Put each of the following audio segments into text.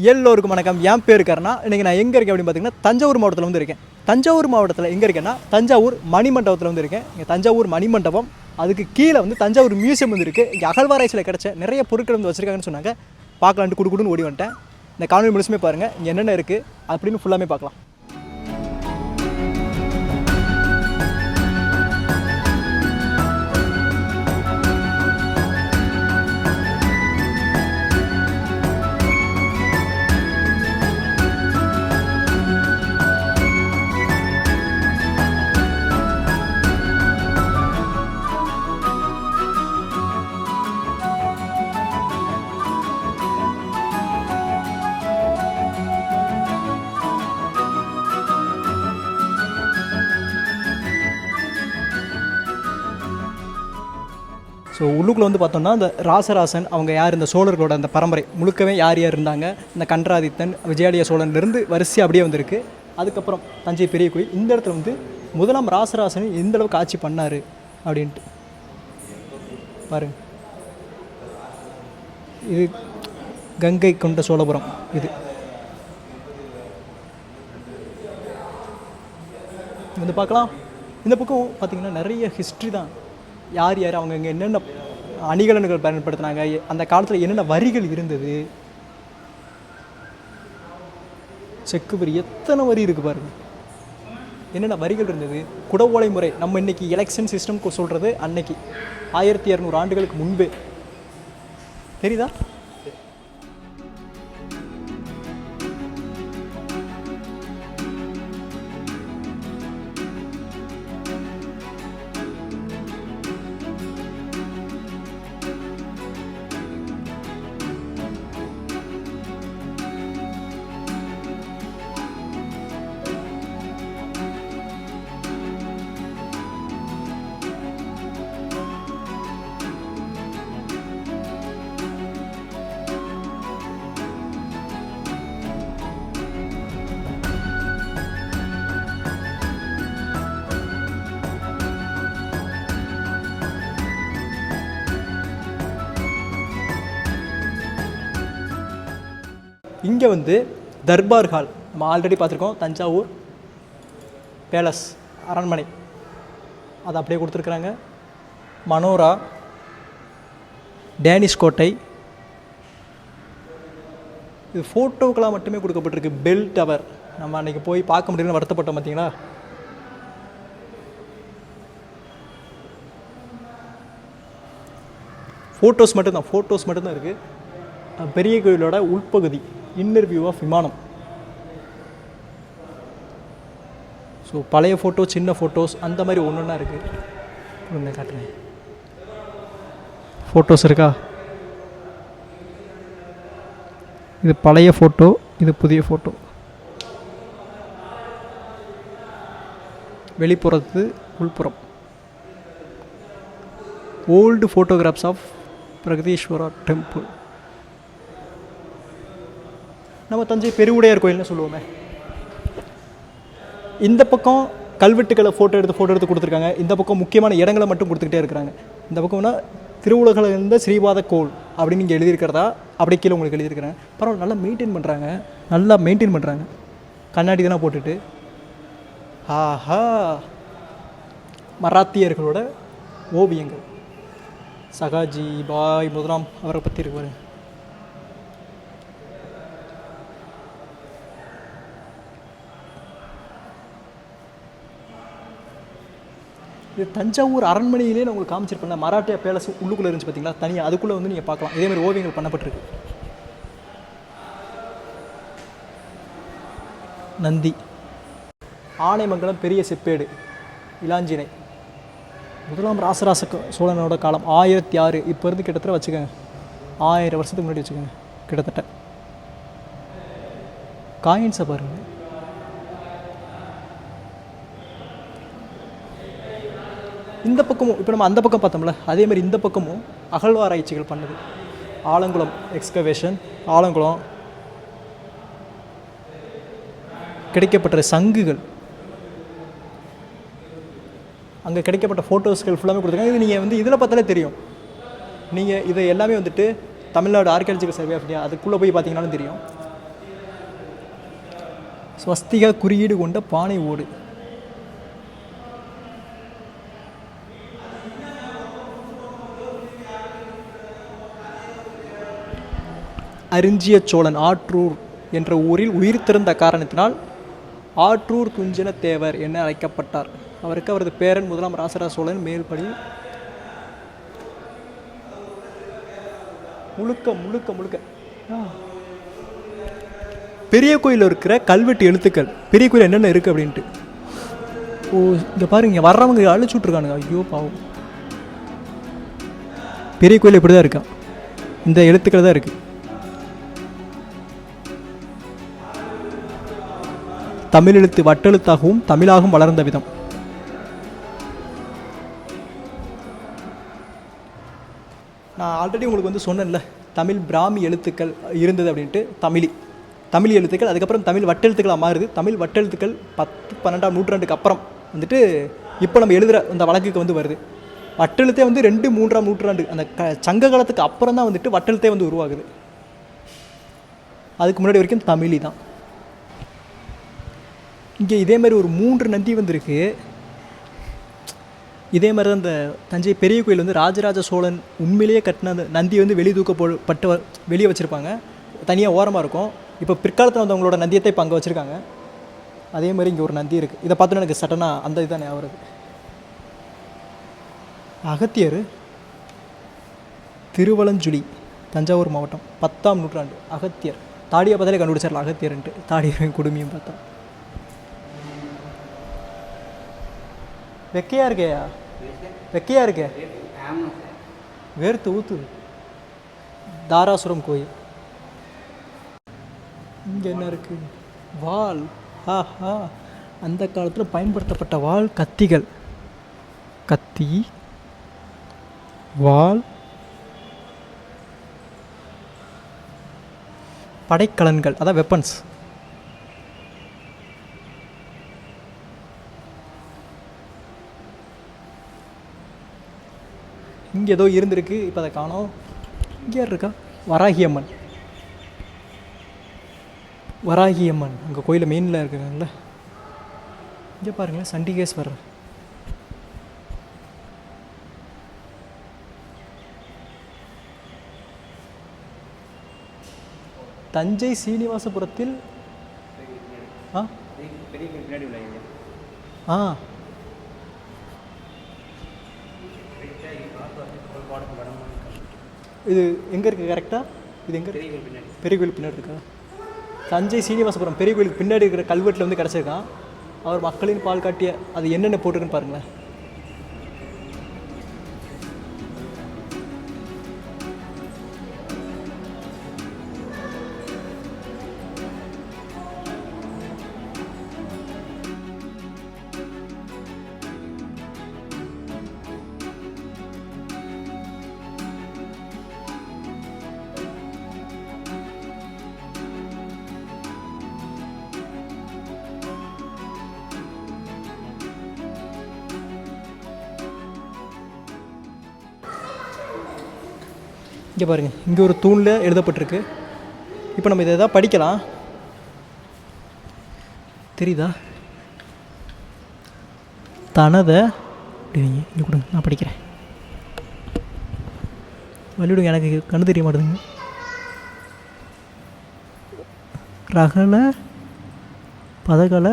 எல்லோருக்கும் வணக்கம். என் பேர் கருணா. இன்றைக்கி நான் எங்கே இருக்கேன் அப்படின்னு பார்த்தீங்கன்னா தஞ்சாவூர் மாவட்டத்தில் வந்து இருக்கேன். தஞ்சாவூர் மாவட்டத்தில் எங்கே இருக்கேன்னா தஞ்சாவூர் மணிமண்டபத்தில் வந்து இருக்கேன். இங்கே தஞ்சாவூர் மணிமண்டபம், அதுக்கு கீழே வந்து தஞ்சாவூர் மியூசியம் வந்து இருக்குது. இங்கே அகழ்வாராய்ச்சியில் கிடச்ச நிறைய பொருட்கள் வந்து வச்சுருக்காங்கன்னு சொன்னாங்க. பார்க்கலான்ட்டு குடுக்குன்னு ஓடி வந்துட்டேன். இந்த காணொலி முழுசுமே பாருங்கள், இங்கே என்னென்ன இருக்குது அப்படின்னு ஃபுல்லாமே பார்க்கலாம். ஸோ உள்ளுக்குள்ளே வந்து பார்த்தோம்னா இந்த ராசராசன் அவங்க யார், இந்த சோழர்களோட அந்த பரம்பரை முழுக்கவே யார் யார் இருந்தாங்க, இந்த கண்டராதித்தன் விஜயாலய சோழன்லேருந்து வரிசை அப்படியே வந்திருக்கு. அதுக்கப்புறம் தஞ்சை பெரிய கோயில், இந்த இடத்துல வந்து முதலாம் ராசராசன் எந்த அளவுக்கு ஆட்சி பண்ணார் அப்படின்ட்டு பாருங்க. இது கங்கை கொண்ட சோழபுரம். இது வந்து பார்க்கலாம். இந்த பக்கம் பார்த்திங்கன்னா நிறைய ஹிஸ்ட்ரி தான். யார் யார் அவங்க இங்கே என்னென்ன அணிகலன்கள் பயன்படுத்தினாங்க, அந்த காலத்தில் என்னென்ன வரிகள் இருந்தது, செக்கு வரி எத்தனை வரி இருக்குது பாருங்கள், என்னென்ன வரிகள் இருந்தது, குடவோலை முறை. நம்ம இன்றைக்கி எலெக்ஷன் சிஸ்டம் சொல்கிறது அன்னைக்கு 1200 ஆண்டுகளுக்கு முன்பே. தெரியுதா? இங்கே வந்து தர்பார் ஹால் நம்ம ஆல்ரெடி பார்த்துருக்கோம். தஞ்சாவூர் பேலஸ் அரண்மனை அதை அப்படியே கொடுத்துருக்குறாங்க. மனோரா, டேனிஷ் கோட்டை, இது ஃபோட்டோக்கெலாம் மட்டுமே கொடுக்கப்பட்டிருக்கு. பெல் டவர் நம்ம அன்றைக்கி போய் பார்க்க முடியும்னு வருத்தப்பட்டோம் பார்த்தீங்களா. ஃபோட்டோஸ் மட்டும்தான் இருக்குது. பெரிய கோயிலோட உள்பகுதி, இன்னர் வியூ ஆஃப் விமானம். ஸோ பழைய ஃபோட்டோ, சின்ன ஃபோட்டோஸ் அந்த மாதிரி ஒன்று ஒன்றா இருக்குது. ஒன்று காட்டுறேன். ஃபோட்டோஸ் இருக்கா? இது பழைய ஃபோட்டோ, இது புதிய ஃபோட்டோ. வெளிப்புறத்து உள்புறம். Old photographs of Brihadeeswara temple. நம்ம தஞ்சை பெருவுடையார் கோயில்னு சொல்லுவோமே. இந்த பக்கம் கல்வெட்டுக்களை ஃபோட்டோ எடுத்து கொடுத்துருக்காங்க. இந்த பக்கம் முக்கியமான இடங்களை மட்டும் கொடுத்துக்கிட்டே இருக்கிறாங்க. இந்த பக்கம்னா திருவுலகில் இருந்த ஸ்ரீவாத கோள் அப்படின்னு இங்கே எழுதியிருக்கிறதா அப்படி கீழே உங்களுக்கு எழுதியிருக்கிறேன். பரவாயில்ல, நல்லா மெயின்டைன் பண்ணுறாங்க. கண்ணாடி தானே போட்டுட்டு. ஆஹா, மராத்தியர்களோட ஓவியங்கள். சகாஜி பாய் முதலாம் அவரை பற்றி இருப்பார். இது தஞ்சாவூர் அரண்மனையிலே நான் உங்களுக்கு காமிச்சிருப்பேன். மராட்டியா பேலஸ் உள்ளுக்குள்ளே இருந்துச்சு பார்த்தீங்களா, தனியாக. அதுக்குள்ளே வந்து நீங்கள் பார்க்கலாம். இதேமாதிரி ஓவியங்கள் பண்ணப்பட்டிருக்கு. நந்தி, ஆனைமங்கலம் பெரிய செப்பேடு, இலாஞ்சினை, முதலாம் ராசராச சோழனோட காலம் 1006. இப்போ இருந்து கிட்டத்தட்ட வச்சுக்கோங்க 1000 வருஷத்துக்கு முன்னாடி வச்சுக்கோங்க கிட்டத்தட்ட. காயின்ஸை பாருங்கள். இந்த பக்கமும் இப்போ நம்ம அந்த பக்கம் பார்த்தோம்ல, அதே மாதிரி இந்த பக்கமும் அகழ்வாராய்ச்சிகள் பண்ணது. ஆலங்குளம் எக்ஸ்கவேஷன், ஆலங்குளம் கிடைக்கப்பட்ட சங்குகள், அங்கே கிடைக்கப்பட்ட ஃபோட்டோஸ்கள் ஃபுல்லாமே கொடுத்துருக்காங்க. இது நீங்கள் வந்து இதில் பார்த்தாலே தெரியும். நீங்கள் இதை எல்லாமே வந்துட்டு Tamil Nadu archaeological survey of India அதுக்குள்ளே போய் பார்த்தீங்கன்னாலும் தெரியும். ஸ்வஸ்திகா குறியீடு கொண்ட பானை ஓடு. அரிஞ்சிய சோழன் ஆற்றூர் என்ற ஊரில் உயிர் திறந்த காரணத்தினால் ஆற்றூர் துஞ்சன தேவர் என அழைக்கப்பட்டார். அவருக்கு அவரது பேரன் முதலாம் ராசராச சோழன் மேல்படி முழுக்க முழுக்க முழுக்க பெரிய கோயிலில் இருக்கிற கல்வெட்டு எழுத்துக்கள், பெரிய கோயில் என்னென்ன இருக்குது அப்படின்ட்டு. ஓ இங்கே பாருங்க, இங்கே வர்றவங்க அழிச்சு விட்ருக்கானுங்க. ஐயோ பாவம். பெரிய கோயில் இப்படி தான் இருக்கா, இந்த எழுத்துக்கள் தான் இருக்குது. தமிழ் எழுத்து வட்டெழுத்தாகவும் தமிழாகவும் வளர்ந்த விதம். நான் ஆல்ரெடி உங்களுக்கு வந்து சொன்னேன்ல, தமிழ் பிராமி எழுத்துக்கள் இருந்தது அப்படின்ட்டு. தமிழ் எழுத்துக்கள் அதுக்கப்புறம் தமிழ் வட்டெழுத்துக்களாக மாறுது. தமிழ் வட்டெழுத்துக்கள் 10-12ஆம் நூற்றாண்டுக்கு அப்புறம் வந்துட்டு இப்போ நம்ம எழுதுகிற அந்த வழக்குக்கு வந்து வருது. வட்டெழுத்தே வந்து 2-3ஆம் நூற்றாண்டு அந்த சங்க காலத்துக்கு அப்புறம் தான் வந்துட்டு வட்டெழுத்தே வந்து உருவாகுது. அதுக்கு முன்னாடி வரைக்கும் தமிழி தான். இங்கே இதே மாதிரி ஒரு 3 நந்தி வந்துருக்கு. இதே மாதிரி தான் இந்த தஞ்சை பெரிய கோயில் வந்து ராஜராஜ சோழன் உண்மையிலேயே கட்டின அந்த நந்தி வந்து வெளியே தூக்கப்பட்டு வெளியே வச்சுருப்பாங்க, தனியாக ஓரமாக இருக்கும். இப்போ பிற்காலத்தில் வந்தவங்களோட நந்தியத்தை இப்போ அங்கே வச்சுருக்காங்க. அதே மாதிரி இங்கே ஒரு நந்தி இருக்குது. இதை பார்த்தோன்னா எனக்கு சட்டனாக அந்த இதுதான் ஞாபகம் வருது. அகத்தியர் திருவலஞ்சுழி, தஞ்சாவூர் மாவட்டம், 10ஆம் நூற்றாண்டு. அகத்தியர் தாடியை பார்த்தாலே கண்டுபிடிச்சார்ல அகத்தியர்ன்ட்டு. தாடியும் குடுமையும் பார்த்தா வெக்கையா இருக்கேயா, வெக்கையா இருக்கே, வேர்த்து ஊத்து. தாராசுரம் கோயில். இங்கே என்ன இருக்குது? வாள். ஆஹா, அந்த காலத்தில் பயன்படுத்தப்பட்ட வாள், கத்திகள், கத்தி, வாள், படைக்கலன்கள், அதான் வெப்பன்ஸ். இங்கே ஏதோ இருந்திருக்கு, இப்போ அதை காணோம். இங்கே இருக்கா? வராகியம்மன். வராகியம்மன் அங்கே கோயிலில் மெயினில் இருக்குங்கள. இங்கே பாருங்களேன், சண்டிகேஸ்வரர். தஞ்சை சீனிவாசபுரத்தில் இது எங்கே இருக்குது கரெக்டாக? இது எங்கே? பெரிய கோயில் பின்னாடி இருக்கா? தஞ்சை சீனிவாசபுரம் பெரிய கோயிலுக்கு பின்னாடி இருக்கிற கல்வெட்டில் வந்து கிடச்சிருக்கான். அவர் மக்களின் பால் காட்டிய அது என்னென்ன போட்டிருக்குன்னு பாருங்களேன். இங்கே பாருங்கள், இங்கே ஒரு தூணில் எழுதப்பட்டிருக்கு. இப்போ நம்ம இதை எதாவது படிக்கலாம். தெரியுதா? தனதை அப்படிங்க இங்கே கொடுங்க, நான் படிக்கிறேன். வள்ளிவிடுங்க, எனக்கு கண்ணு தெரிய மாட்டேதுங்க. ரகல பதகல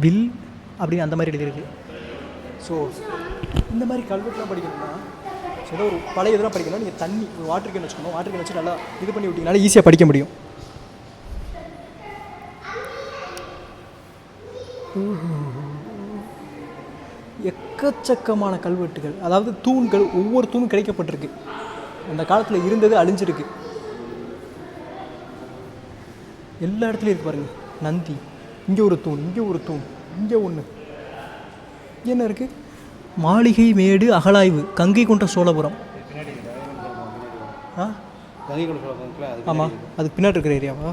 வில் அப்படின்னு அந்த மாதிரி எழுதியிருக்கு. ஸோ இந்த மாதிரி கல்வெட்டுலாம் படிக்கணும்னா ஏதோ ஒரு பழைய இதெல்லாம் படிக்கணும். நீங்கள் தண்ணி ஒரு வாட்டர் கேன் வச்சுக்கணும். வாட்டர் கேன் வச்சு நல்லா இது பண்ணி விட்டிங்கனால ஈஸியாக படிக்க முடியும். எக்கச்சக்கமான கல்வெட்டுகள், அதாவது தூண்கள், ஒவ்வொரு தூணும் கிடைக்கப்பட்டிருக்கு. அந்த காலத்தில் இருந்தது அழிஞ்சிருக்கு. எல்லா இடத்துலையும் இருக்குது பாருங்கள். நந்தி, இங்கே ஒரு தூண், இங்கே ஒரு தூண், இங்கே ஒன்று. என்ன இருக்குது? மாளிகை மேடு அகழாய்வு, கங்கை கொண்ட சோழபுரம். ஆமாம், அதுக்கு பின்னாடி இருக்கிற ஏரியாவா?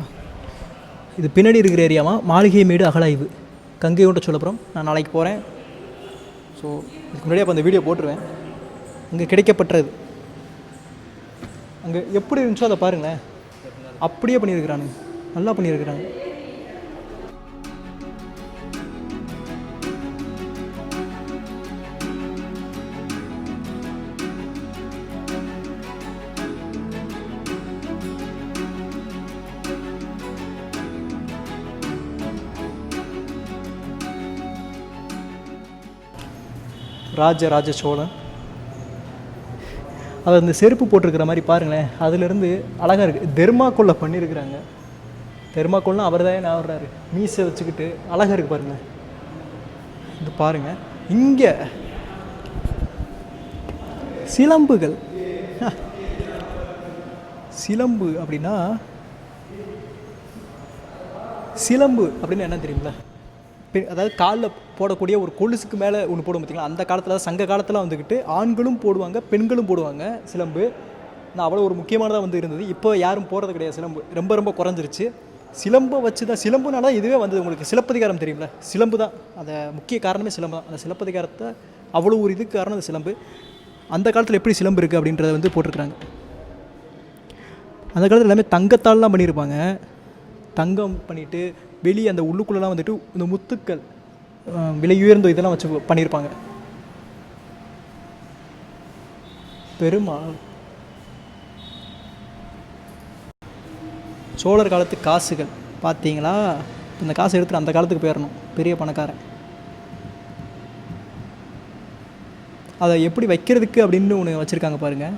இது பின்னாடி இருக்கிற ஏரியாவா? மாளிகை மேடு அகழாய்வு, கங்கை கொண்ட சோழபுரம். நான் நாளைக்கு போகிறேன். ஸோ இதுக்கு முன்னாடியே அப்போ அந்த வீடியோ போட்டுருவேன். அங்கே கிடைக்கப்பட்டது அங்கே எப்படி இருந்துச்சோ அதை பாருங்களேன். அப்படியே பண்ணியிருக்கிறானுங்க, நல்லா பண்ணியிருக்கிறாங்க. ராஜராஜ சோழன். அது அந்த செருப்பு போட்டிருக்கிற மாதிரி பாருங்களேன், அதுலேருந்து அழகாக இருக்குது. தெர்மாக்கோலில் பண்ணியிருக்கிறாங்க. தெர்மாக்கோல்னால் அவர் தான் நான் வர்றாரு, மீசை வச்சுக்கிட்டு அழகாக இருக்குது பாருங்கள். இது பாருங்கள், இங்கே சிலம்புகள். சிலம்பு அப்படின்னா சிலம்பு அப்படின்னு என்ன தெரியுங்களா? அதாவது காலில் போடக்கூடிய ஒரு கொலுசுக்கு மேலே ஒன்று போடும் பார்த்திங்களா? அந்த காலத்தில் சங்க காலத்தில் வந்துக்கிட்டு ஆண்களும் போடுவாங்க, பெண்களும் போடுவாங்க சிலம்பு. நான் அவ்வளோ ஒரு முக்கியமானதாக வந்து இருந்தது. இப்போ யாரும் போடுறது கிடையாது சிலம்பு, ரொம்ப ரொம்ப குறைஞ்சிருச்சு. சிலம்பை வச்சு தான், சிலம்புனால இதுவே வந்தது. உங்களுக்கு சிலப்பதிகாரம் தெரியுங்களா? சிலம்பு தான் அந்த முக்கிய காரணமே, சிலம்பு தான். அந்த சிலப்பதிகாரத்தை அவ்வளோ ஒரு இதுக்கு காரணம் அந்த சிலம்பு. அந்த காலத்தில் எப்படி சிலம்பு இருக்குது அப்படின்றத வந்து போட்டிருக்கிறாங்க. அந்த காலத்தில் எல்லாமே தங்கத்தால்லாம் பண்ணியிருப்பாங்க. தங்கம் பண்ணிவிட்டு வெளியே அந்த உள்ளுக்குள்ளெலாம் வந்துட்டு இந்த முத்துக்கள், விலை உயர்ந்த இதெல்லாம் வச்சு பண்ணியிருப்பாங்க. பெருமாள் சோழர் காலத்து காசுகள் பார்த்தீங்களா? இந்த காசை எடுத்துகிட்டு அந்த காலத்துக்கு போயிடணும், பெரிய பணக்காரன். அதை எப்படி வைக்கிறதுக்கு அப்படின்னு ஒன்று வச்சுருக்காங்க பாருங்கள்.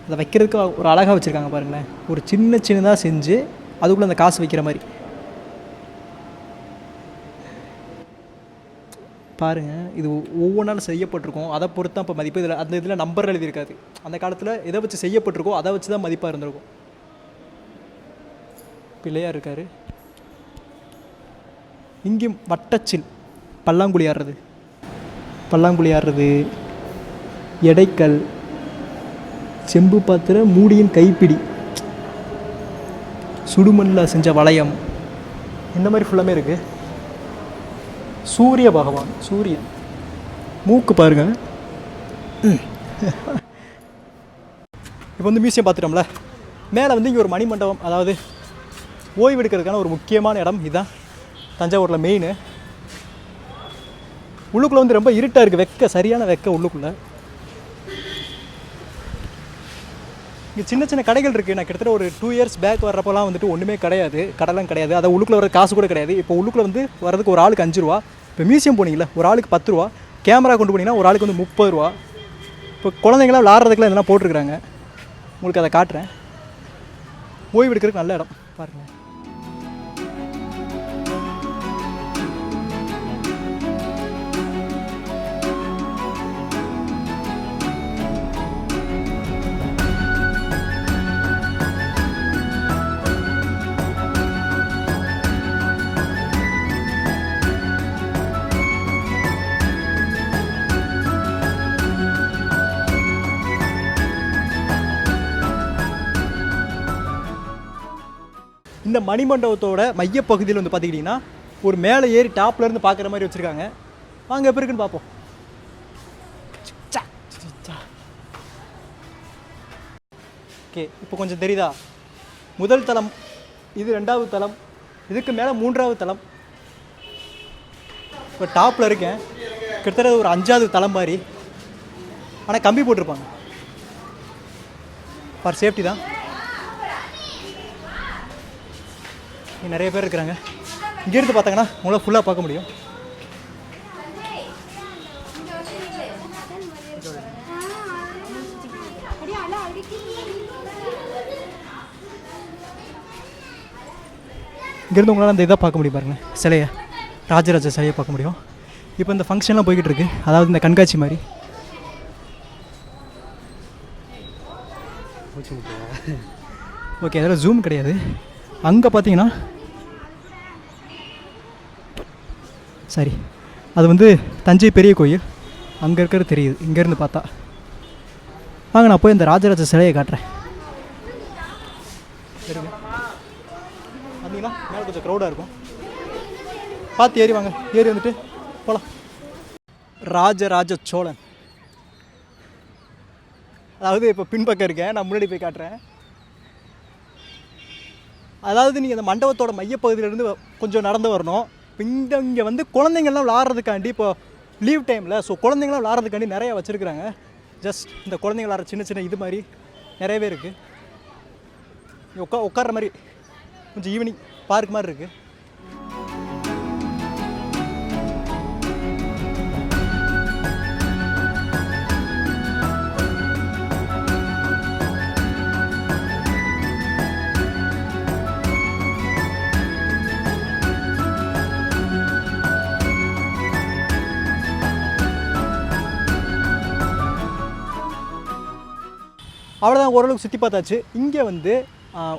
அதை வைக்கிறதுக்கு ஒரு அழகாக வச்சுருக்காங்க பாருங்களேன். ஒரு சின்னதாக செஞ்சு அதுக்குள்ளே அந்த காசு வைக்கிற மாதிரி பாருங்கள். இது ஒவ்வொன்றாலும் செய்யப்பட்டிருக்கும், அதை பொறுத்து தான் இப்போ மதிப்பு. இதில் அந்த இதில் நம்பர் எழுதியிருக்காது. அந்த காலத்தில் எதை வச்சு செய்யப்பட்டிருக்கோ அதை வச்சு தான் மதிப்பாக இருந்திருக்கும். பிள்ளையாக இருக்கார். இங்கேயும் வட்டச்சில், பல்லாங்குழி ஆடுறது, எடைக்கல், செம்பு பாத்திர மூடியின் கைப்பிடி, சுடுமண்ணில் செஞ்ச வளையம், இந்த மாதிரி ஃபுல்லாமே இருக்குது. சூரிய பகவான், சூரியன் மூக்கு பாருங்க. இப்போ வந்து மியூசியம் பார்த்துட்டோம்ல, மேலே வந்து இங்கே ஒரு மணிமண்டபம், அதாவது ஓய்வு எடுக்கிறதுக்கான ஒரு முக்கியமான இடம் இதுதான் தஞ்சாவூரில் மெயின். உள்ளுக்குள்ளே வந்து ரொம்ப இருட்டாக இருக்குது, சரியான உள்ளுக்குள்ளே. இங்கே சின்ன கடைகள் இருக்குது. நான் கிட்டத்தட்ட ஒரு 2 இயர்ஸ் பேக் வர்றப்போலாம் வந்துட்டு ஒன்றுமே கிடையாது, கடைலாம் கிடையாது. அதை உள்ளுக்குள்ளே வர காசு கூட கிடையாது. இப்போ உள்ளுக்குள்ளே வந்து வரதுக்கு ஒரு ஆளுக்கு 5 ரூபா. இப்போ மியூசியம் போனீங்களா, ஒரு ஆளுக்கு 10 ரூபா. கேமரா கொண்டு போனீங்கன்னா ஒரு ஆளுக்கு வந்து 30 ரூபா. இப்போ குழந்தைங்களாம் விளாட்றதுக்குலாம் இதெல்லாம் போட்டிருக்கிறாங்க. உங்களுக்கு அதை காட்டுறேன். ஓய்வு எடுக்கிறதுக்கு நல்ல இடம் பாருங்கள். இந்த மணிமண்டபத்தோட மையப்பகுதியில் வந்து பார்த்துக்கிட்டிங்கன்னா ஒரு மேலே ஏறி டாப்லேருந்து பார்க்குற மாதிரி வச்சுருக்காங்க. வாங்க எப்போ இருக்குன்னு பார்ப்போம். ஓகே, இப்போ கொஞ்சம் தெரியுதா? முதல் தளம் இது, 2வது தளம், இதுக்கு மேலே 3வது தளம். இப்போ டாப்பில் இருக்கேன், கிட்டத்தட்ட ஒரு 5வது தளம் மாதிரி. ஆனால் கம்பி போட்டிருப்பாங்க, ஃபார் சேஃப்டி தான். நிறைய பேர் இருக்கிறாங்க. இங்கேருந்து பார்த்தாங்கன்னா உங்களால் ஃபுல்லாக பார்க்க முடியும். இங்கேருந்து உங்களால் அந்த இதை பார்க்க முடியும் பாருங்கள், சிலையை, ராஜராஜ சிலையை பார்க்க முடியும். இப்போ இந்த ஃபங்க்ஷன்லாம் போய்கிட்டு இருக்கு, அதாவது இந்த கண்காட்சி மாதிரி. ஓகே, அதில் ஜூம் கிடையாது. அங்கே பார்த்தீங்கன்னா சரி, அது வந்து தஞ்சை பெரிய கோயில் அங்கே இருக்கிறது தெரியுது இங்கேருந்து பார்த்தா. வாங்க நான் போய் இந்த ராஜராஜ சிலையை காட்டுறேன். சரிங்க, பார்த்தீங்களா மேலே கொஞ்சம் க்ரௌடாக இருக்கும், பார்த்து ஏறி வாங்க. ஏறி வந்துட்டு போகலாம். ராஜராஜ சோழன், அதாவது இப்போ பின்பக்கம் இருக்கேன், நான் முன்னாடி போய் காட்டுறேன். அதாவது நீங்கள் அந்த மண்டபத்தோட மையப்பகுதியிலேருந்து கொஞ்சம் நடந்து வரணும். இப்போ இங்கே வந்து குழந்தைங்கள்லாம் விளாட்றதுக்காண்டி, இப்போ லீவ் டைமில், ஸோ குழந்தைங்களாம் விளாட்றதுக்காண்டி நிறையா வச்சுருக்குறாங்க. ஜஸ்ட் இந்த குழந்தைங்க விளாட்ற சின்ன இது மாதிரி நிறையவே இருக்குது. உட்கார்ற மாதிரி கொஞ்சம் ஈவினிங் பார்க் மாதிரி இருக்குது. அவ்வளோதான், ஓரளவுக்கு சுற்றி பார்த்தாச்சு. இங்கே வந்து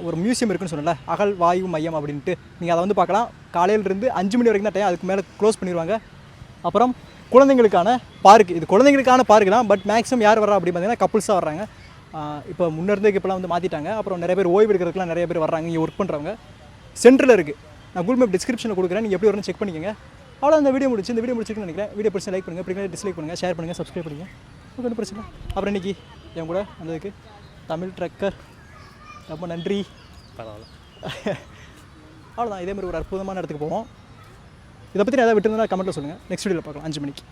ஒரு மியூசியம் இருக்குன்னு சொன்னல, அகல் வாயு மையம் அப்படின்ட்டு. நீங்கள் அதை வந்து பார்க்கலாம். காலையிலேருந்து 5 மணி வரைக்கும் தான் டைம், அதுக்கு மேலே க்ளோஸ் பண்ணிடுவாங்க. அப்புறம் குழந்தைங்களுக்கான பார்க், இது குழந்தைங்களுக்கான பார்க் தான். பட் மேக்ஸிமம் யார் வர்றா அப்படின்னு பார்த்தீங்கன்னா கப்புள்ஸாக வர்றாங்க. இப்போ முன்னேறதுக்கு இப்போலாம் வந்து மாற்றிட்டாங்க. அப்புறம் நிறைய பேர் ஓய்வு எடுக்கிறதுக்குலாம் நிறைய பேர் வர்றாங்க, இங்கே ஒர்க் பண்ணுறவங்க. சென்டரில் இருக்குது. நான் கூகுள் மேப் டிஸ்கிரிப்ஷனில் கொடுக்குறேன், நீங்கள் எப்படி வரணும் செக் பண்ணிக்கோங்க. அவ்வளோ அந்த வீடியோ முடிச்சு. இந்த வீடியோ முடிச்சிருக்குன்னு நினைக்கிறேன். வீடியோ பிடிச்சி லைக் பண்ணுங்கள், பிடிக்கல டிஸ்லைக் பண்ணுங்கள், ஷேர் பண்ணுங்கள், சப்ஸ்கிரைப் பண்ணுங்கள். ஒன்றும் பிரச்சனை. அப்புறம் இன்றைக்கி என் கூட வந்ததுக்கு தமிழ் ட்ரக்கர் ரொம்ப நன்றி. பரவாயில்ல. அவ்வளோதான். இதேமாதிரி ஒரு அற்புதமான இடத்துக்கு போவோம். இதை பற்றி நான் எதாவது விட்டுருந்தா கமெண்ட்டில் சொல்லுங்கள். நெக்ஸ்ட் வீடியோவில் பார்க்கலாம் 5 மணிக்கு.